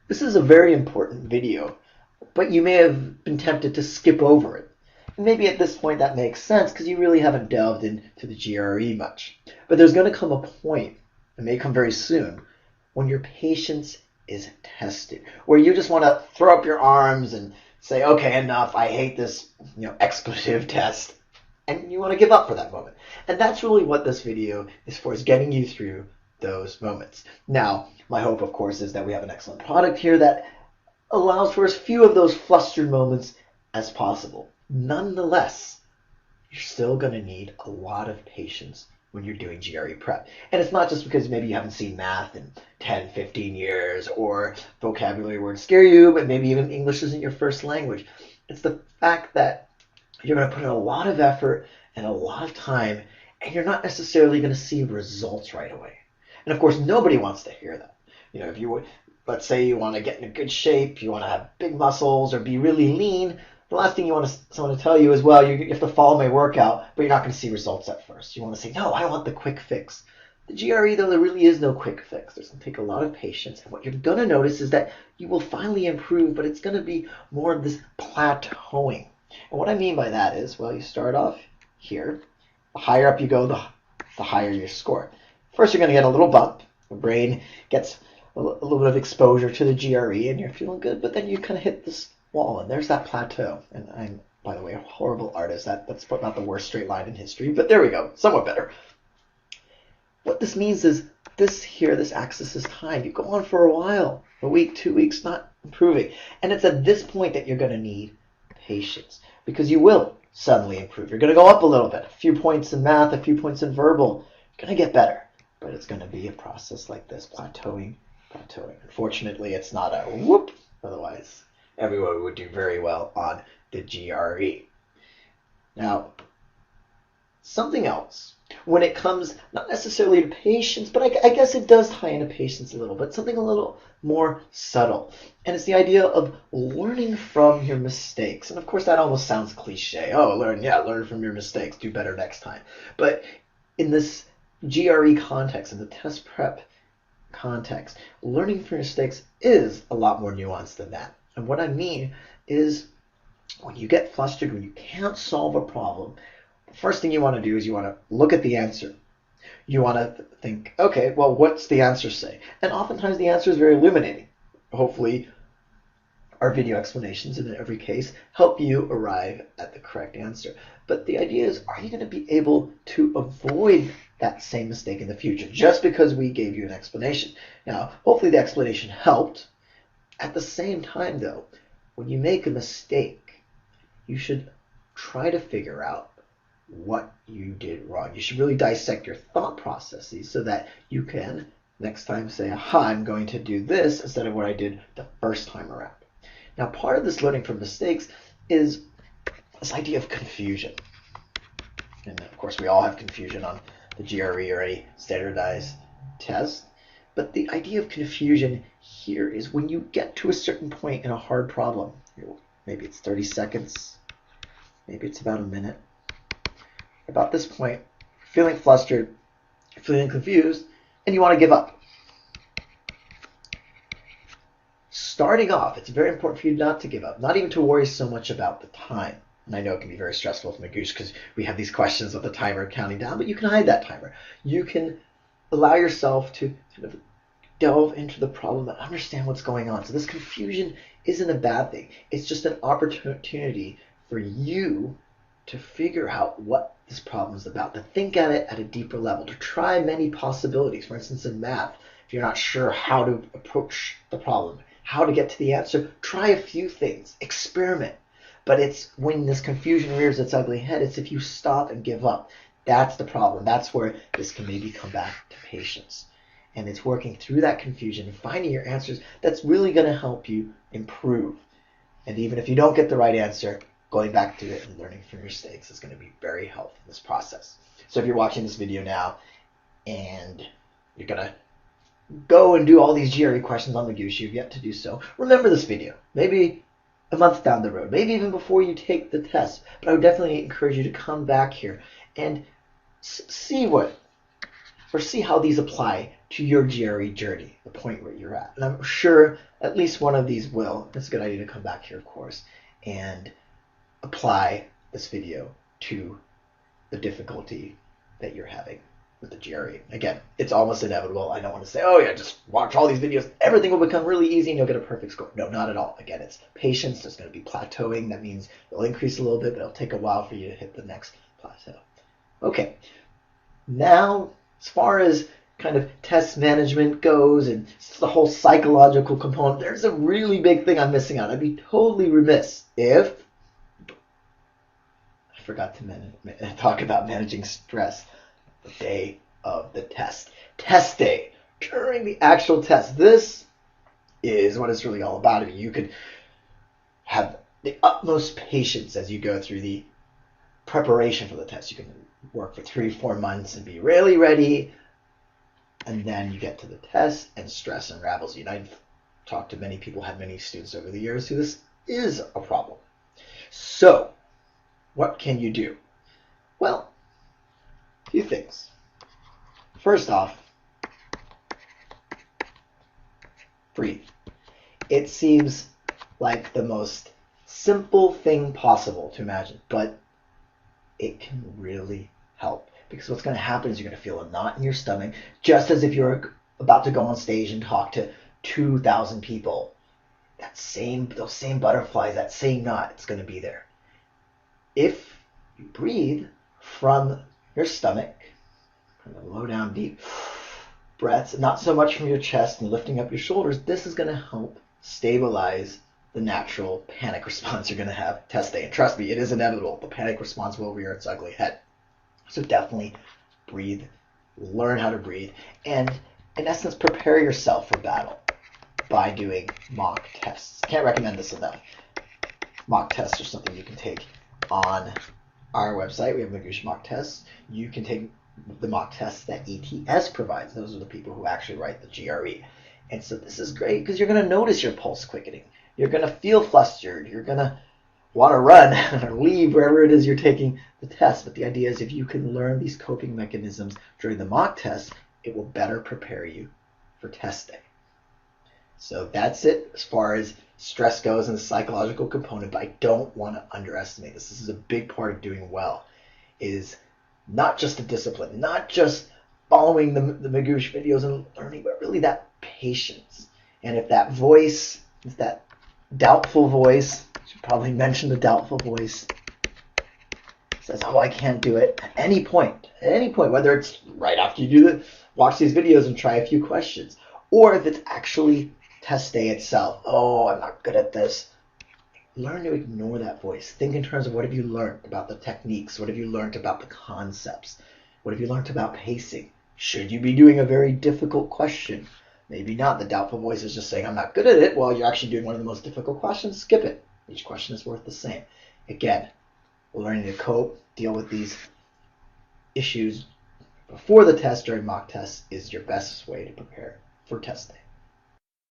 This is a very important video, but you may have been tempted to skip over it. Maybe at this point that makes sense because you really haven't delved into the GRE much. But there's going to come a point, it may come very soon, when your patience is tested, where you just want to throw up your arms and say, okay, enough, I hate this expletive test, and you want to give up for that moment. And that's really what this video is for, is getting you through those moments. Now, my hope, of course, is that we have an excellent product here that allows for as few of those flustered moments as possible. Nonetheless, you're still going to need a lot of patience when you're doing GRE prep. And it's not just because maybe you haven't seen math in 10, 15 years, or vocabulary words scare you, but maybe even English isn't your first language. It's the fact that you're going to put in a lot of effort and a lot of time, and you're not necessarily going to see results right away. And of course, nobody wants to hear that. If you would, let's say you want to get in a good shape, you want to have big muscles or be really lean, the last thing you want someone to tell you is, well, you have to follow my workout, but you're not going to see results at first. You want to say, no, I want the quick fix. The GRE, though, there really is no quick fix. It's going to take a lot of patience. And what you're going to notice is that you will finally improve, but it's going to be more of this plateauing. And what I mean by that is, well, you start off here. The higher up you go, the higher your score. First, you're going to get a little bump. The brain gets a little bit of exposure to the GRE, and you're feeling good, but then you kind of hit this wall, and there's that plateau. And I'm, by the way, a horrible artist. That's not the worst straight line in history, but there we go, somewhat better. What this means is this axis is time. You go on for a while, a week, 2 weeks, not improving. And it's at this point that you're going to need patience, because you will suddenly improve. You're going to go up a little bit, a few points in math, a few points in verbal. You're going to get better, but it's going to be a process like this, plateauing. Unfortunately, it's not a whoop. Otherwise, everyone would do very well on the GRE. Now, something else, when it comes not necessarily to patience, but I guess it does tie into patience a little, but something a little more subtle. And it's the idea of learning from your mistakes. And of course, that almost sounds cliche. Oh, learn from your mistakes, do better next time. But in this GRE context, in the test prep context, learning from your mistakes is a lot more nuanced than that. And what I mean is, when you get flustered, when you can't solve a problem, the first thing you want to do is you want to look at the answer. You want to think, okay, well, what's the answer say? And oftentimes the answer is very illuminating. Hopefully, our video explanations in every case help you arrive at the correct answer. But the idea is, are you going to be able to avoid that same mistake in the future just because we gave you an explanation? Now, hopefully the explanation helped. At the same time, though, when you make a mistake, you should try to figure out what you did wrong. You should really dissect your thought processes so that you can next time say, aha, I'm going to do this instead of what I did the first time around. Now, part of this learning from mistakes is this idea of confusion. And of course, we all have confusion on the GRE or any standardized test. But the idea of confusion here is when you get to a certain point in a hard problem, maybe it's 30 seconds, maybe it's about a minute. About this point, feeling flustered, feeling confused, and you want to give up. Starting off, it's very important for you not to give up, not even to worry so much about the time. And I know it can be very stressful with Magoosh because we have these questions with the timer counting down, but you can hide that timer. You can allow yourself to kind of delve into the problem and understand what's going on. So this confusion isn't a bad thing. It's just an opportunity for you to figure out what this problem is about, to think at it at a deeper level, to try many possibilities. For instance, in math, if you're not sure how to approach the problem, how to get to the answer, try a few things, experiment. But it's when this confusion rears its ugly head, it's if you stop and give up. That's the problem. That's where this can maybe come back to patience. And it's working through that confusion and finding your answers that's really going to help you improve. And even if you don't get the right answer, going back to it and learning from your mistakes is going to be very helpful in this process. So if you're watching this video now and you're going to go and do all these GRE questions on Magoosh, you've yet to do so, remember this video. Maybe a month down the road, maybe even before you take the test. But I would definitely encourage you to come back here and see how these apply to your GRE journey, the point where you're at. And I'm sure at least one of these will. It's a good idea to come back here, of course, and apply this video to the difficulty that you're having with the GRE. Again, it's almost inevitable. I don't want to say, oh yeah, just watch all these videos. Everything will become really easy and you'll get a perfect score. No, not at all. Again, it's patience. There's going to be plateauing. That means it'll increase a little bit, but it'll take a while for you to hit the next plateau. Okay. Now, as far as kind of test management goes and the whole psychological component, there's a really big thing I'm missing out. I'd be totally remiss if I forgot to talk about managing stress the day of the test. Test day, during the actual test. This is what it's really all about. I mean, you could have the utmost patience as you go through the preparation for the test. You can work for 3-4 months and be really ready, and then you get to the test and stress unravels you. And I've talked to many people, had many students over the years who this is a problem. So, what can you do? Well, a few things. First off, breathe. It seems like the most simple thing possible to imagine, but it can really help. Because what's going to happen is you're going to feel a knot in your stomach, just as if you're about to go on stage and talk to 2,000 people. Those same butterflies, that same knot, it's going to be there. If you breathe from your stomach, kind of low down, deep breaths, not so much from your chest and lifting up your shoulders, this is going to help stabilize the natural panic response you're going to have test day. And trust me, it is inevitable. The panic response will rear its ugly head. So definitely breathe, learn how to breathe, and in essence, prepare yourself for battle by doing mock tests. Can't recommend this enough. Mock tests are something you can take on our website. We have Magoosh mock tests. You can take the mock tests that ETS provides. Those are the people who actually write the GRE. And so this is great because you're going to notice your pulse quickening. You're going to feel flustered. You're going to want to run or leave wherever it is you're taking the test. But the idea is if you can learn these coping mechanisms during the mock test, it will better prepare you for test day. So that's it as far as stress goes and the psychological component, but I don't want to underestimate this. This is a big part of doing well, is not just the discipline, not just following the Magoosh videos and learning, but really that patience. And if that voice is that doubtful voice, I should probably mention the doubtful voice, says, oh, I can't do it, at any point, whether it's right after you watch these videos and try a few questions, or if it's actually test day itself, oh, I'm not good at this, learn to ignore that voice. Think in terms of what have you learned about the techniques, what have you learned about the concepts, what have you learned about pacing. Should you be doing a very difficult question? Maybe not. The doubtful voice is just saying, I'm not good at it. Well, you're actually doing one of the most difficult questions. Skip it. Each question is worth the same. Again, learning to cope, deal with these issues before the test, during mock tests, is your best way to prepare for test day.